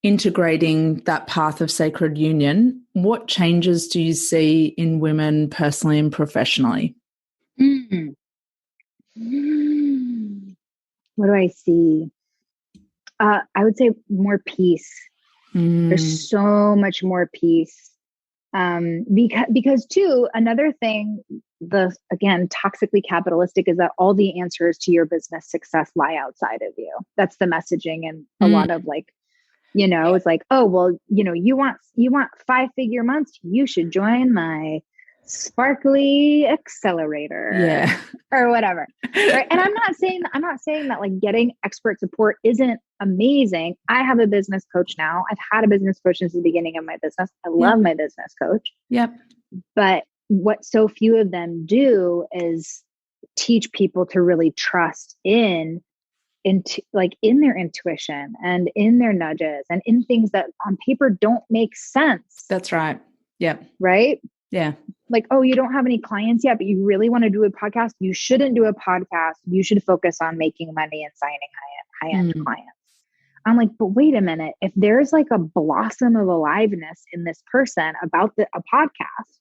integrating that path of sacred union, what changes do you see in women personally and professionally? What do I see? I would say more peace. There's so much more peace. Because too, another thing, again, toxically capitalistic, is that all the answers to your business success lie outside of you. That's the messaging. And a lot of like, it's like, oh, well, you want 5-figure months, you should join my sparkly accelerator, or whatever. Right. And I'm not saying that like getting expert support isn't amazing. I have a business coach now. I've had a business coach since the beginning of my business. I love my business coach. Yep. But what so few of them do is teach people to really trust in their intuition and in their nudges and in things that on paper don't make sense. That's right. Yeah. Right. Yeah. Like, oh, you don't have any clients yet, but you really want to do a podcast. You shouldn't do a podcast. You should focus on making money and signing high-end clients. I'm like, but wait a minute. If there's like a blossom of aliveness in this person about a podcast,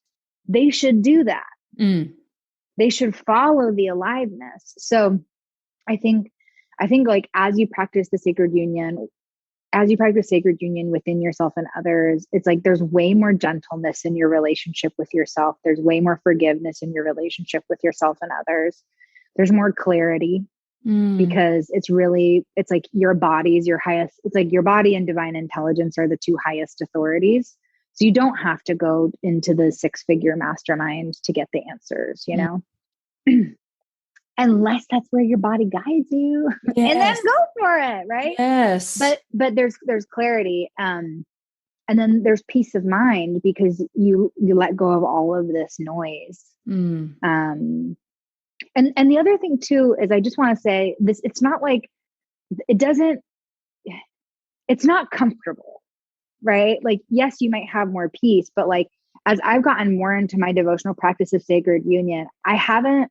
they should do that. They should follow the aliveness. So I think like as you practice sacred union within yourself and others, it's like there's way more gentleness in your relationship with yourself. There's way more forgiveness in your relationship with yourself and others. There's more clarity because it's like your body's your highest. It's like your body and divine intelligence are the two highest authorities. So you don't have to go into the 6-figure mastermind to get the answers, unless that's where your body guides you. Yes. And then go for it. Right. Yes. But there's clarity. And then there's peace of mind because you let go of all of this noise. And the other thing too, is I just want to say this, it's not like it's not comfortable, right? Like, yes, you might have more peace, but like, as I've gotten more into my devotional practice of sacred union, I haven't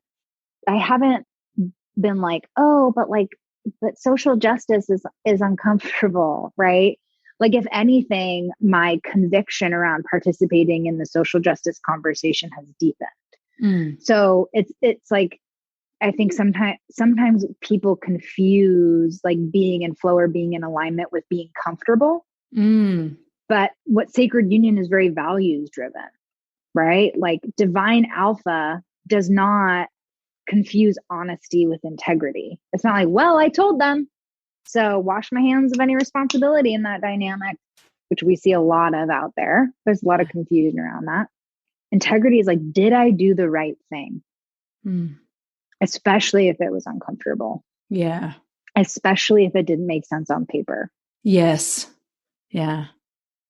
been like, oh, but social justice is uncomfortable, right? Like, if anything, my conviction around participating in the social justice conversation has deepened. So it's like, I think sometimes people confuse like being in flow or being in alignment with being comfortable. But what sacred union is very values driven, right? Like divine alpha does not confuse honesty with integrity. It's not like, well, I told them, so wash my hands of any responsibility in that dynamic, which we see a lot of out there. There's a lot of confusion around that. Integrity is like, did I do the right thing? Especially if it was uncomfortable. Yeah. Especially if it didn't make sense on paper. Yes. Yeah.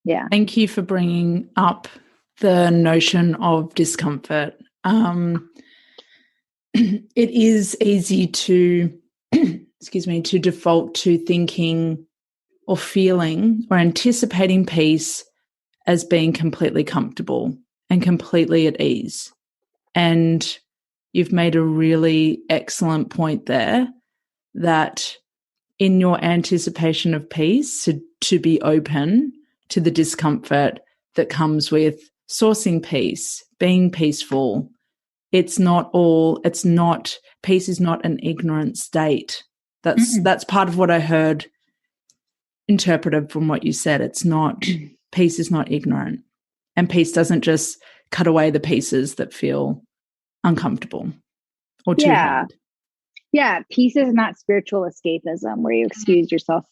Yeah. Thank you for bringing up the notion of discomfort. It is easy to, to default to thinking or feeling or anticipating peace as being completely comfortable and completely at ease. And you've made a really excellent point there that in your anticipation of peace, to be open to the discomfort that comes with sourcing peace, being peaceful, it's not peace is not an ignorant state. That's part of what I heard interpreted from what you said. It's not, peace is not ignorant. And peace doesn't just cut away the pieces that feel uncomfortable or too hard. Yeah. Peace is not spiritual escapism where you excuse yourself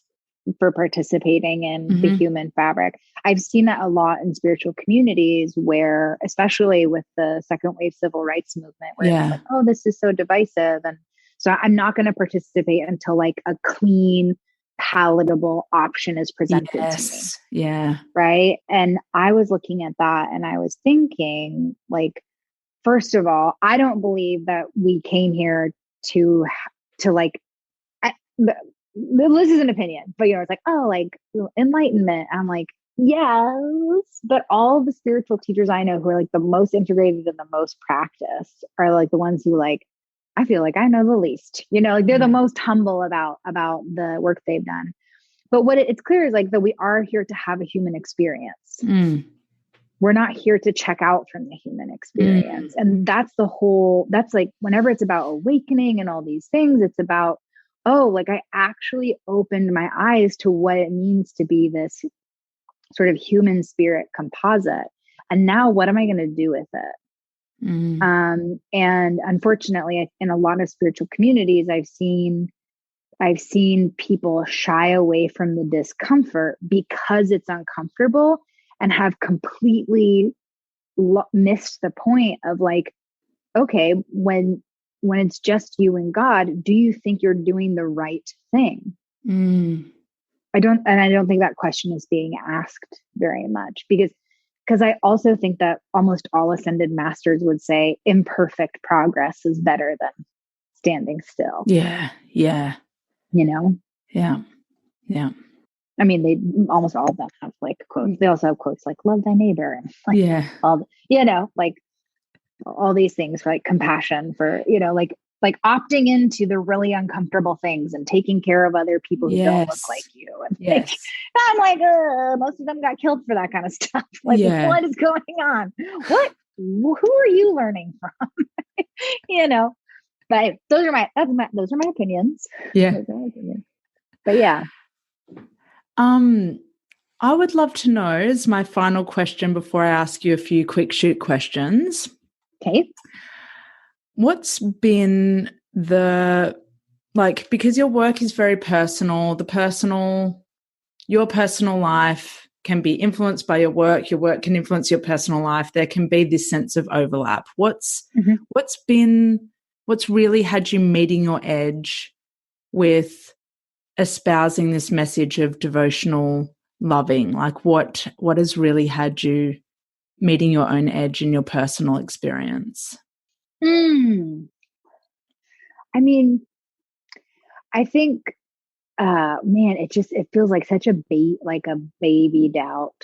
for participating in the human fabric. I've seen that a lot in spiritual communities where, especially with the second wave civil rights movement, where it's like, oh, this is so divisive. And so I'm not going to participate until like a clean, palatable option is presented to me. Yeah. Right. And I was looking at that and I was thinking, like, first of all, I don't believe that we came here to like, this is an opinion, but it's like, oh, like enlightenment. I'm like, yes, but all the spiritual teachers I know who are like the most integrated and the most practiced are like the ones who like, I feel like I know the least, like they're the most humble about the work they've done. But what it's clear is like that we are here to have a human experience. We're not here to check out from the human experience. And that's like whenever it's about awakening and all these things, it's about, oh, like I actually opened my eyes to what it means to be this sort of human spirit composite. And now what am I going to do with it? And unfortunately, in a lot of spiritual communities, I've seen people shy away from the discomfort because it's uncomfortable and have completely missed the point of like, okay, when it's just you and God, do you think you're doing the right thing? I don't think that question is being asked very much because I also think that almost all ascended masters would say imperfect progress is better than standing still. Yeah. Yeah. Yeah. I mean, almost all of them have like quotes. They also have quotes like "love thy neighbor" and like like all these things for like compassion for like opting into the really uncomfortable things and taking care of other people who don't look like you. And like, I'm like, most of them got killed for that kind of stuff. Like, what is going on? Who are you learning from? But those are my opinions. Yeah. Those are my opinions. But yeah. I would love to know, as my final question before I ask you a few quick shoot questions. Okay. What's been because your work is very personal, your personal life can be influenced by your work can influence your personal life. There can be this sense of overlap. What's really had you meeting your edge with espousing this message of devotional loving? Like what has really had you meeting your own edge in your personal experience? I mean, I think, man, it feels like such a baby doubt.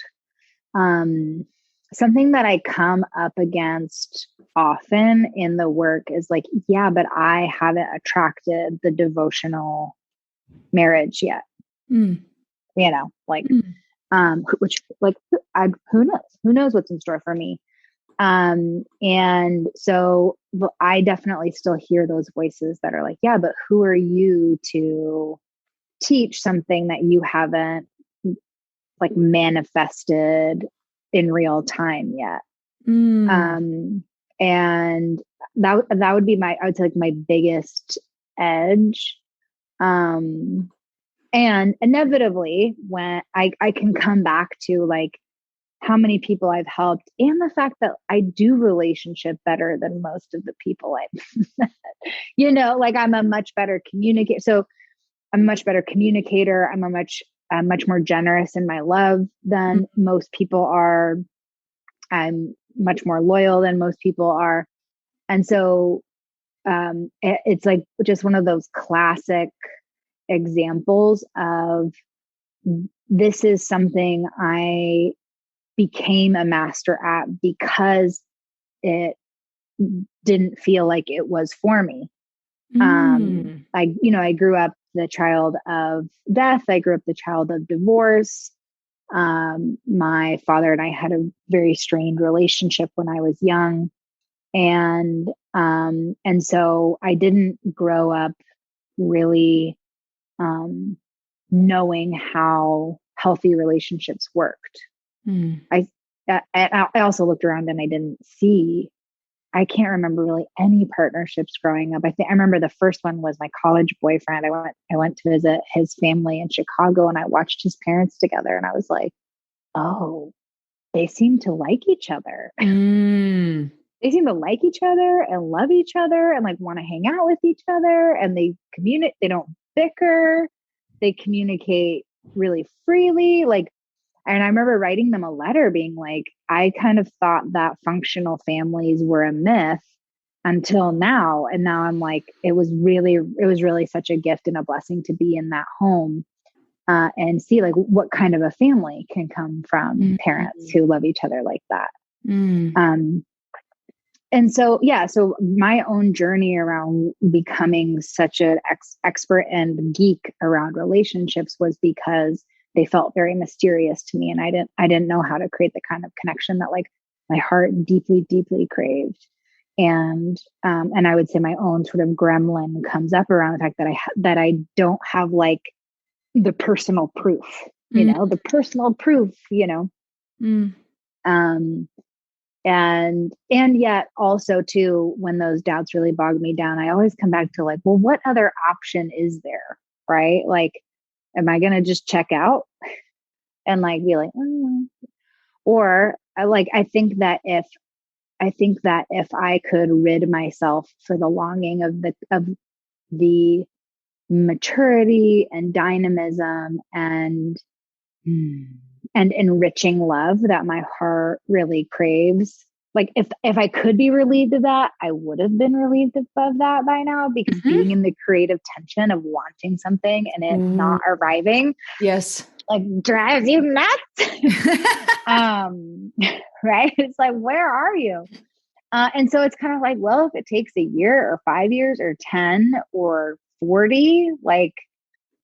Something that I come up against often in the work is like, yeah, but I haven't attracted the devotional marriage yet. Which like, who knows what's in store for me. And so I definitely still hear those voices that are like, yeah, but who are you to teach something that you haven't like manifested in real time yet? And that would be I would say like my biggest edge. And inevitably when I can come back to like how many people I've helped and the fact that I do relationship better than most of the people I've met, like I'm a much better communicator. So I'm a much better communicator. I'm much more generous in my love than most people are. I'm much more loyal than most people are. And so it's like just one of those classic examples of this is something I became a master at because it didn't feel like it was for me. I grew up the child of death. I grew up the child of divorce. My father and I had a very strained relationship when I was young. And so I didn't grow up really knowing how healthy relationships worked. I also looked around and I can't remember really any partnerships growing up. I remember the first one was my college boyfriend. I went to visit his family in Chicago, and I watched his parents together, and I was like, oh, they seem to like each other. They seem to like each other and love each other and like want to hang out with each other, and they communicate. They don't bicker. They communicate really freely. And I remember writing them a letter being like, I kind of thought that functional families were a myth until now. And now I'm like, it was really such a gift and a blessing to be in that home and see like what kind of a family can come from parents who love each other like that. And so, so my own journey around becoming such an expert and geek around relationships was because they felt very mysterious to me. And I didn't know how to create the kind of connection that like my heart deeply, deeply craved. And I would say my own sort of gremlin comes up around the fact that I don't have like the personal proof, the personal proof, and yet also too, when those doubts really bog me down, I always come back to like, well, what other option is there? Right? Like, am I going to just check out and like be like, or I think that if I could rid myself for the longing of the maturity and dynamism and enriching love that my heart really craves, like if I could be relieved of that, I would have been relieved of that by now, because being in the creative tension of wanting something and it not arriving, yes, like drives you nuts. Right? It's like, where are you? And so it's kind of like, well, if it takes a year or 5 years or 10 or 40, like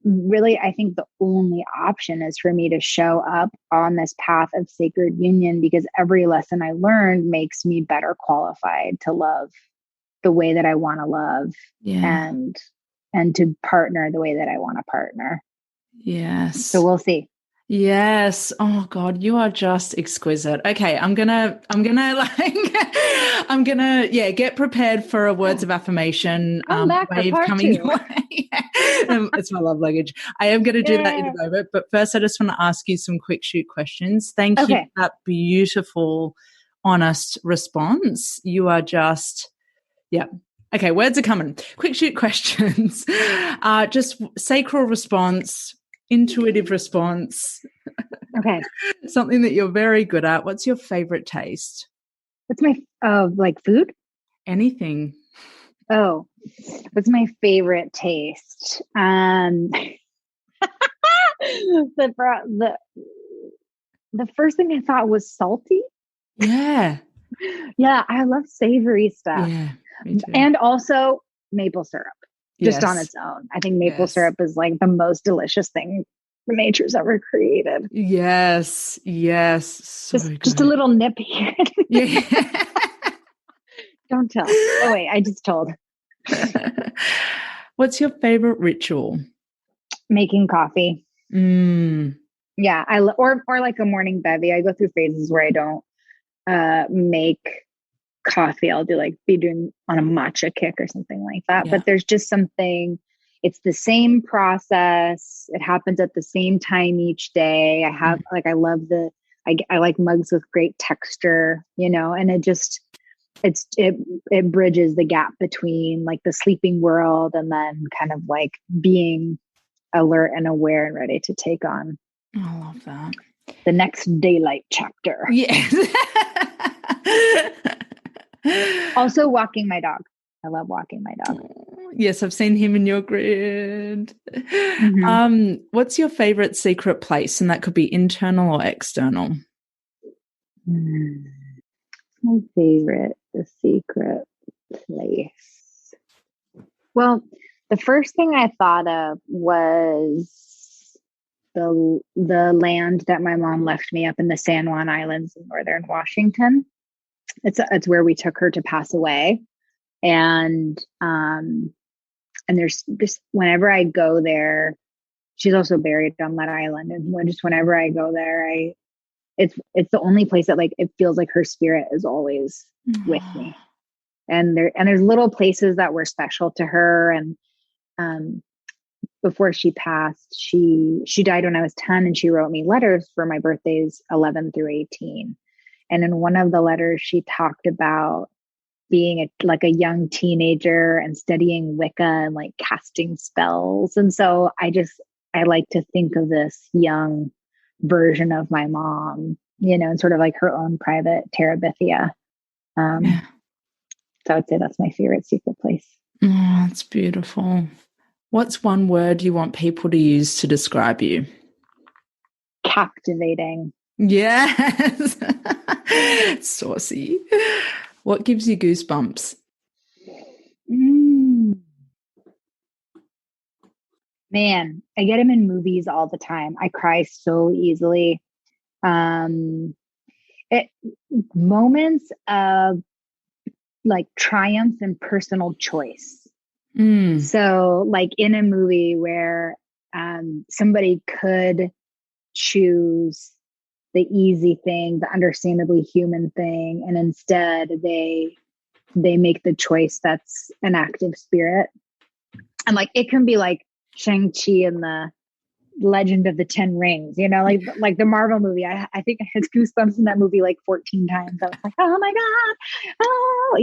really, I think the only option is for me to show up on this path of sacred union, because every lesson I learned makes me better qualified to love the way that I want to love, and to partner the way that I want to partner. Yes. So we'll see. Yes. Oh God, you are just exquisite. Okay. I'm gonna get prepared for a words of affirmation. Come back for Wave part coming 2. your way. It's my love luggage. I am going to do that in a moment, but first I just want to ask you some quick shoot questions. Thank you for that beautiful, honest response. You are just, okay. Words are coming. Quick shoot questions. Just sacral response. Intuitive response. Okay. Something that you're very good at. What's your favorite taste? What's my like food? Anything. Oh, what's my favorite taste? The first thing I thought was salty. Yeah. Yeah, I love savory stuff. Yeah, me too. And also maple syrup. Just on Yes. its own. I think maple syrup is like the most delicious thing nature's ever created. Yes. So just a little nip here. Yeah. Don't tell. Oh wait, I just told. What's your favorite ritual? Making coffee. Yeah, or like a morning bevy. I go through phases where I don't make coffee. I'll be doing on a matcha kick or something like that. But there's just something, it's the same process. It happens at the same time each day. I have I love I like mugs with great texture, and it bridges the gap between like the sleeping world and then kind of like being alert and aware and ready to take on. I love that. The next daylight chapter. Yes. Also walking my dog. I love walking my dog. Yes, I've seen him in your grid. What's your favorite secret place? And that could be internal or external. My favorite, the secret place. Well, the first thing I thought of was the land that my mom left me up in the San Juan Islands in northern Washington. it's where we took her to pass away. And there's just, whenever I go there, she's also buried on that island. And just whenever I go there, it's the only place that like, it feels like her spirit is always with me. And there's little places that were special to her. And, before she passed, she died when I was 10, and she wrote me letters for my birthdays, 11 through 18. And in one of the letters, she talked about being like a young teenager and studying Wicca and like casting spells. And so I like to think of this young version of my mom, and sort of like her own private terabithia. So I would say that's my favorite secret place. Oh, that's beautiful. What's one word you want people to use to describe you? Captivating. Yes. Saucy. What gives you goosebumps? Man, I get them in movies all the time. I cry so easily. Moments of like triumph and personal choice. So like in a movie where somebody could choose the easy thing, the understandably human thing, and instead they make the choice that's an active spirit. And like it can be like Shang-Chi and the Legend of the Ten Rings, like the Marvel movie. I think I had goosebumps in that movie like 14 times. I was like, oh my God. Oh,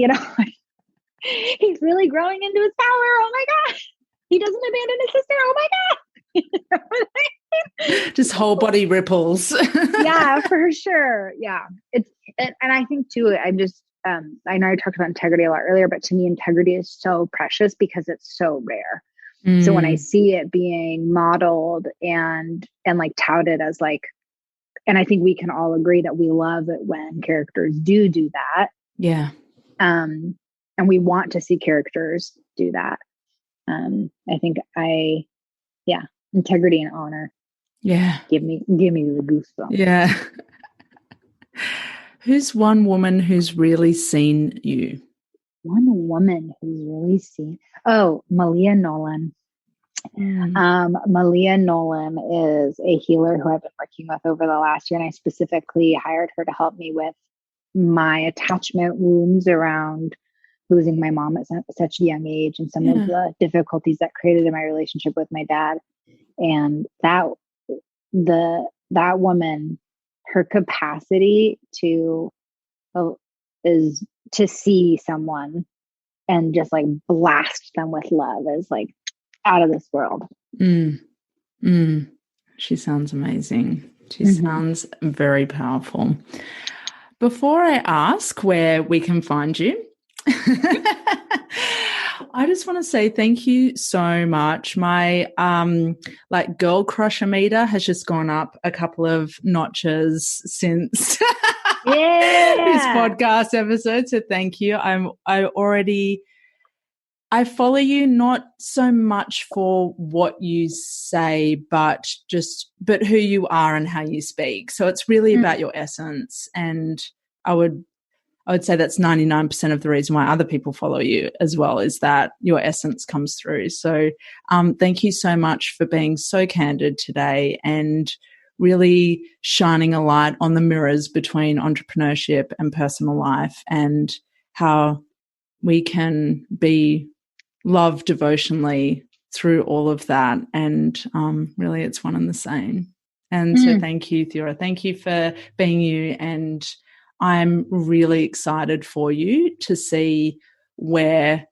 he's really growing into his power. Oh my God. He doesn't abandon his sister. Oh my God. Just whole body ripples. Yeah, for sure. Yeah. And I think too, I know I talked about integrity a lot earlier, but to me, integrity is so precious because it's so rare. So when I see it being modeled and like touted as like, and I think we can all agree that we love it when characters do that. Yeah. And we want to see characters do that. I think integrity and honor. Yeah. Give me the goosebumps. Yeah. Who's one woman who's really seen you? One woman who's really seen. Oh, Malia Nolan. Malia Nolan is a healer who I've been working with over the last year. And I specifically hired her to help me with my attachment wounds around losing my mom at such a young age and some of the difficulties that created in my relationship with my dad. And that woman, her capacity is to see someone and just like blast them with love is like out of this world. She sounds amazing. She sounds very powerful. Before I ask where we can find you, I just want to say thank you so much. My girl crusher meter has just gone up a couple of notches since this podcast episode. So thank you. I follow you not so much for what you say, but who you are and how you speak. So it's really about your essence. And I would say that's 99% of the reason why other people follow you as well, is that your essence comes through. So thank you so much for being so candid today and really shining a light on the mirrors between entrepreneurship and personal life and how we can be loved devotionally through all of that. And really it's one and the same. And so thank you, Theora. Thank you for being you. And I'm really excited for you to see where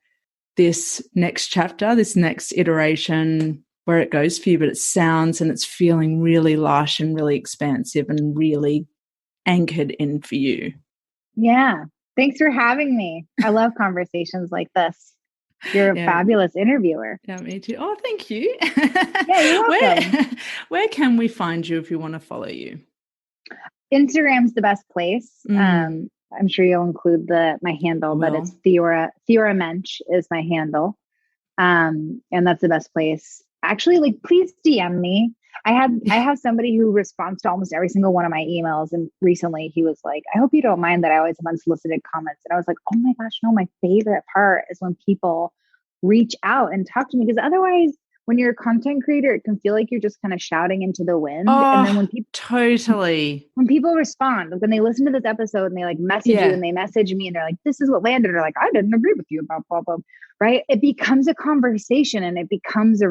this next chapter, this next iteration, where it goes for you. But it sounds and it's feeling really lush and really expansive and really anchored in for you. Yeah. Thanks for having me. I love conversations like this. You're a fabulous interviewer. Yeah, me too. Oh, thank you. Yeah, you're welcome. Where can we find you if you want to follow you? Instagram's the best place. I'm sure you'll include my handle, but it's Theora Moench is my handle. And that's the best place. Actually, please DM me. I have somebody who responds to almost every single one of my emails. And recently he was like, I hope you don't mind that I always have unsolicited comments. And I was like, oh my gosh, no, my favorite part is when people reach out and talk to me. Because otherwise, when you're a content creator, it can feel like you're just kind of shouting into the wind. And then when people respond, like when they listen to this episode and they like message you and they message me and they're like, this is what landed, or like, I didn't agree with you about blah, blah, right? It becomes a conversation and it becomes a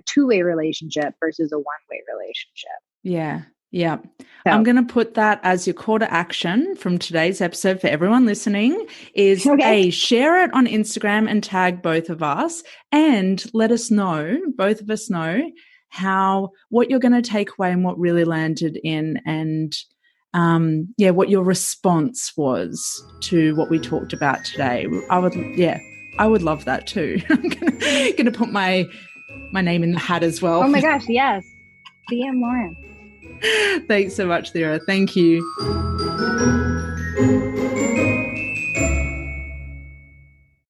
two-way relationship versus a one-way relationship. Yeah. Yeah. So, I'm going to put that as your call to action from today's episode for everyone listening is share it on Instagram and tag both of us and let us know, both of us know what you're going to take away and what really landed in and what your response was to what we talked about today. I would love that too. I'm going to put my name in the hat as well. Oh my gosh, yes. DM Lauren. Thanks so much, Theora. Thank you.